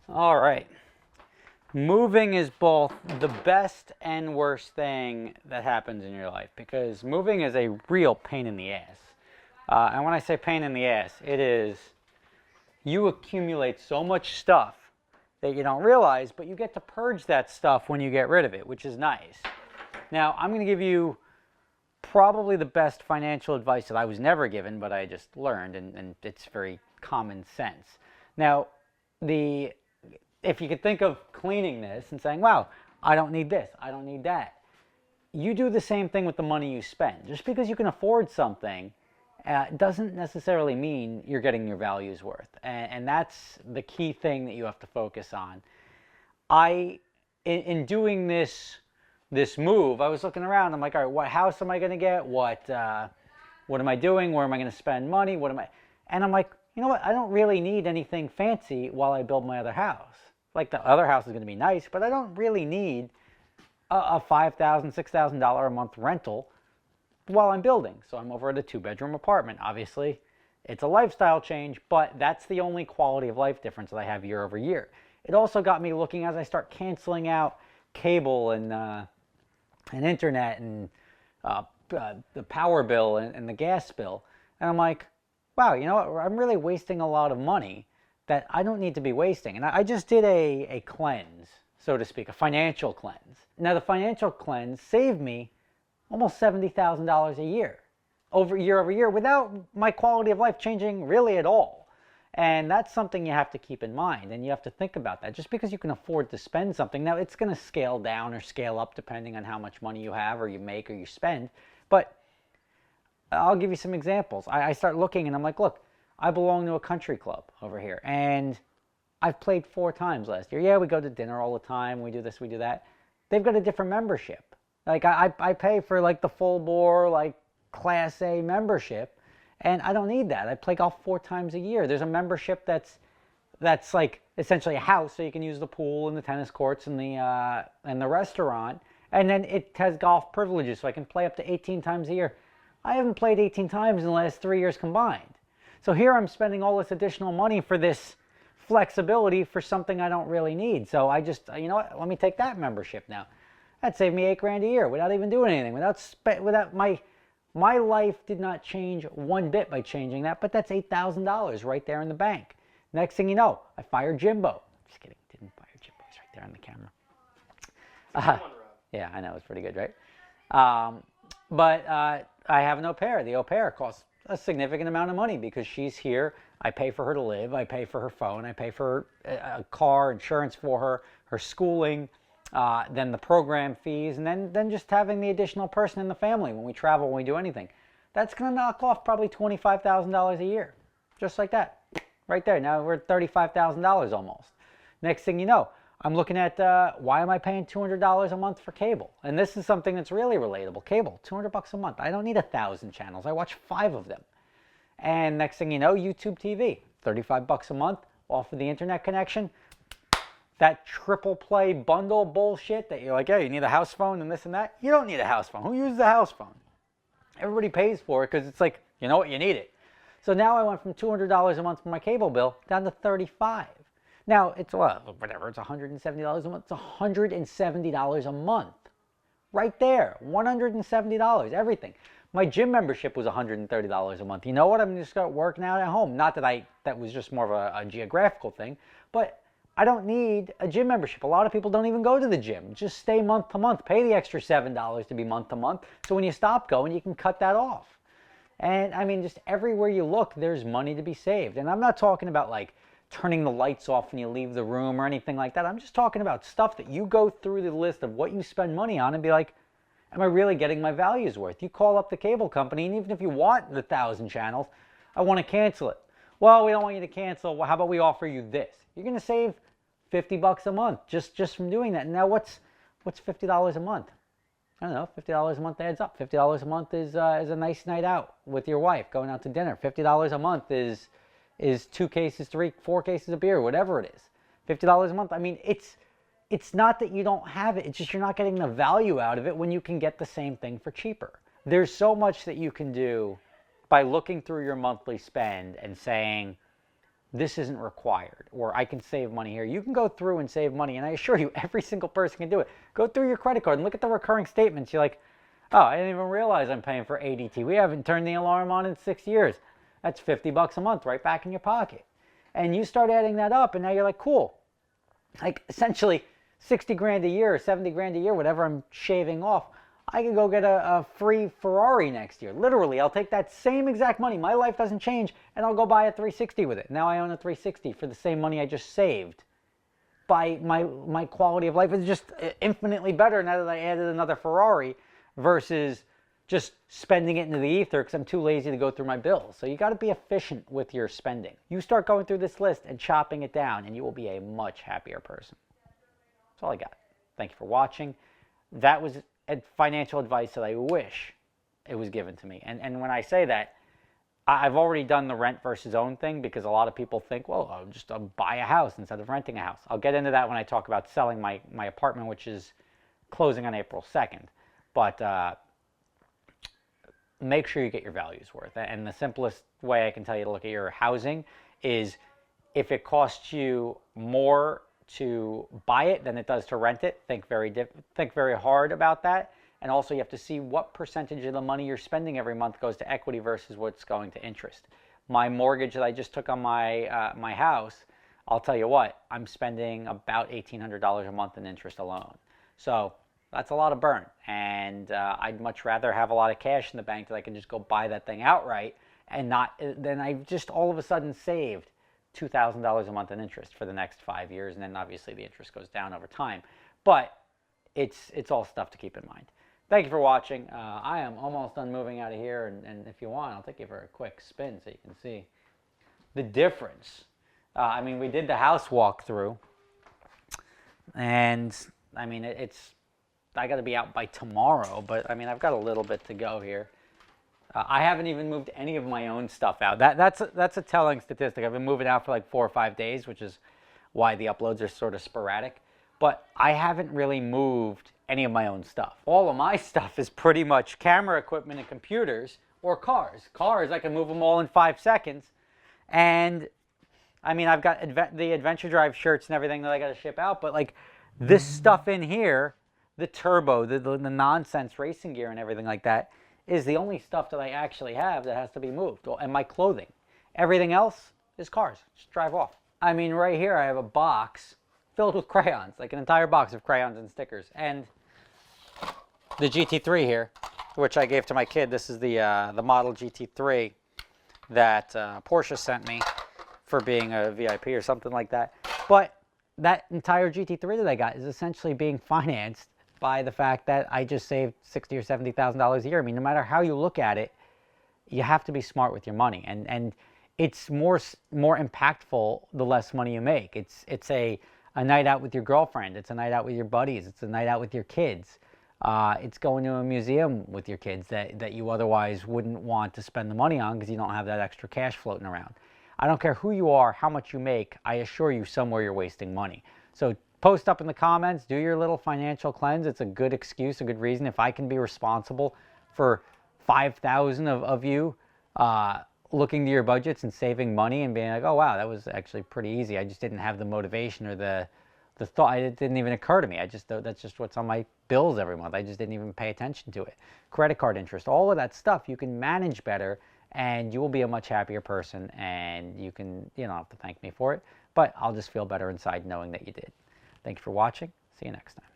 All right. Moving is both the best and worst thing that happens in your life because moving is a real pain in the ass. And when I say pain in the ass, it is you accumulate so much stuff that you don't realize, but you get to purge that stuff when you get rid of it, which is nice. Now, I'm going to give you probably the best financial advice that I was never given, but I just learned, and it's very common sense. Now, the if you could think of cleaning this and saying, wow, I don't need this, I don't need that, you do the same thing with the money you spend. Just because you can afford something doesn't necessarily mean you're getting your value's worth. And that's the key thing that you have to focus on. In doing this move, I was looking around. I'm like, all right, what house am I going to get? What am I doing? Where am I going to spend money? And I'm like, you know what? I don't really need anything fancy while I build my other house. Like the other house is going to be nice, but I don't really need a $5,000, $6,000 a month rental while I'm building. So I'm over at a 2-bedroom apartment. Obviously, it's a lifestyle change, but that's the only quality of life difference that I have year over year. It also got me looking as I start canceling out cable and internet and the power bill and the gas bill. And I'm like, wow, you know what? I'm really wasting a lot of money that I don't need to be wasting. And I just did a cleanse, so to speak, a financial cleanse. Now, the financial cleanse saved me almost $70,000 a year over year without my quality of life changing really at all. And that's something you have to keep in mind, and you have to think about that. Just because you can afford to spend something, now it's going to scale down or scale up depending on how much money you have or you make or you spend. But I'll give you some examples. I start looking and I'm like, look, I belong to a country club over here, and I've played 4 times last year. Yeah, we go to dinner all the time. We do this, we do that. They've got a different membership. Like I pay for like the full bore, like Class A membership, and I don't need that. I play golf 4 times a year. There's a membership that's like essentially a house, so you can use the pool and the tennis courts and the restaurant, and then it has golf privileges, so I can play up to 18 times a year. I haven't played 18 times in the last 3 years combined. So here I'm spending all this additional money for this flexibility for something I don't really need. So I just, you know what, let me take that membership now. That saved me $8,000 a year without even doing anything, without my life did not change one bit by changing that, but that's $8,000 right there in the bank. Next thing you know, I fired Jimbo. Just kidding, didn't fire Jimbo. He's right there on the camera. Yeah, I know, it's pretty good, right? But I have an au pair. The au pair costs a significant amount of money because she's here. I pay for her to live. I pay for her phone. I pay for a car, insurance for her, her schooling, then the program fees, and then just having the additional person in the family when we travel, when we do anything. That's going to knock off probably $25,000 a year. Just like that. Right there. Now we're at $35,000 almost. Next thing you know, I'm looking at why am I paying $200 a month for cable? And this is something that's really relatable. Cable, $200 a month. I don't need 1,000 channels. I watch 5 of them. And next thing you know, YouTube TV, $35 a month off of the internet connection. That triple play bundle bullshit that you're like, yeah, you need a house phone and this and that. You don't need a house phone. Who uses a house phone? Everybody pays for it because it's like, you know what, you need it. So now I went from $200 a month for my cable bill down to $35. Now, it's, well, whatever, it's $170 a month. It's $170 a month. Right there, $170, everything. My gym membership was $130 a month. You know what? I'm just start working out at home. Not that that was just more of a geographical thing, but I don't need a gym membership. A lot of people don't even go to the gym. Just stay month to month. Pay the extra $7 to be month to month. So when you stop going, you can cut that off. And I mean, just everywhere you look, there's money to be saved. And I'm not talking about like turning the lights off when you leave the room or anything like that. I'm just talking about stuff that you go through the list of what you spend money on and be like, am I really getting my value's worth? You call up the cable company, and even if you want the 1,000 channels, I want to cancel it. Well, we don't want you to cancel. Well, how about we offer you this? You're going to save $50 a month just from doing that. And now what's $50 a month? I don't know, $50 a month adds up. $50 a month is a nice night out with your wife, going out to dinner. $50 a month is 2 cases, 3, 4 cases of beer, whatever it is. $50 a month. I mean, it's not that you don't have it. It's just you're not getting the value out of it when you can get the same thing for cheaper. There's so much that you can do by looking through your monthly spend and saying, this isn't required, or I can save money here. You can go through and save money, and I assure you, every single person can do it. Go through your credit card and look at the recurring statements. You're like, oh, I didn't even realize I'm paying for ADT. We haven't turned the alarm on in 6 years. That's $50 a month right back in your pocket. And you start adding that up, and now you're like, cool. Like, essentially, 60 grand a year or 70 grand a year, whatever I'm shaving off, I can go get a free Ferrari next year. Literally, I'll take that same exact money. My life doesn't change, and I'll go buy a 360 with it. Now I own a 360 for the same money I just saved. By my quality of life is just infinitely better now that I added another Ferrari versus just spending it into the ether because I'm too lazy to go through my bills. So you got to be efficient with your spending. You start going through this list and chopping it down, and you will be a much happier person. That's all I got. Thank you for watching. That was financial advice that I wish it was given to me. And when I say that, I've already done the rent versus own thing because a lot of people think, well, I'll just buy a house instead of renting a house. I'll get into that when I talk about selling my apartment, which is closing on April 2nd. But make sure you get your values worth. And the simplest way I can tell you to look at your housing is if it costs you more to buy it than it does to rent it, think very hard about that. And also you have to see what percentage of the money you're spending every month goes to equity versus what's going to interest. My mortgage that I just took on my house, I'll tell you what, I'm spending about $1,800 a month in interest alone. So that's a lot of burn. And I'd much rather have a lot of cash in the bank that I can just go buy that thing outright and not, then I just all of a sudden saved $2,000 a month in interest for the next 5 years, and then obviously the interest goes down over time. But it's all stuff to keep in mind. Thank you for watching. I am almost done moving out of here, and if you want, I'll take you for a quick spin so you can see the difference. I mean, we did the house walkthrough, and I mean, I got to be out by tomorrow, but I mean, I've got a little bit to go here. I haven't even moved any of my own stuff out. That's a telling statistic. I've been moving out for like 4 or 5 days, which is why the uploads are sort of sporadic. But I haven't really moved any of my own stuff. All of my stuff is pretty much camera equipment and computers or cars. Cars, I can move them all in 5 seconds. And I mean, I've got the Adventure Drive shirts and everything that I got to ship out. But like this stuff in here, the turbo, the nonsense racing gear and everything like that, is the only stuff that I actually have that has to be moved, and my clothing. Everything else is cars. Just drive off. I mean, right here I have a box filled with crayons, like an entire box of crayons and stickers. And the GT3 here, which I gave to my kid. This is the model GT3 that Porsche sent me for being a VIP or something like that. But that entire GT3 that I got is essentially being financed by the fact that I just saved $60,000 or $70,000 a year. I mean, no matter how you look at it, you have to be smart with your money, and it's more impactful the less money you make. It's a night out with your girlfriend. It's a night out with your buddies. It's a night out with your kids. It's going to a museum with your kids that you otherwise wouldn't want to spend the money on because you don't have that extra cash floating around. I don't care who you are, how much you make. I assure you somewhere you're wasting money. So post up in the comments, do your little financial cleanse. It's a good excuse, a good reason. If I can be responsible for 5,000 of you looking to your budgets and saving money and being like, oh wow, that was actually pretty easy. I just didn't have the motivation or the thought. It didn't even occur to me. That's just what's on my bills every month. I just didn't even pay attention to it. Credit card interest, all of that stuff you can manage better, and you will be a much happier person. And you don't have to thank me for it, but I'll just feel better inside knowing that you did. Thank you for watching. See you next time.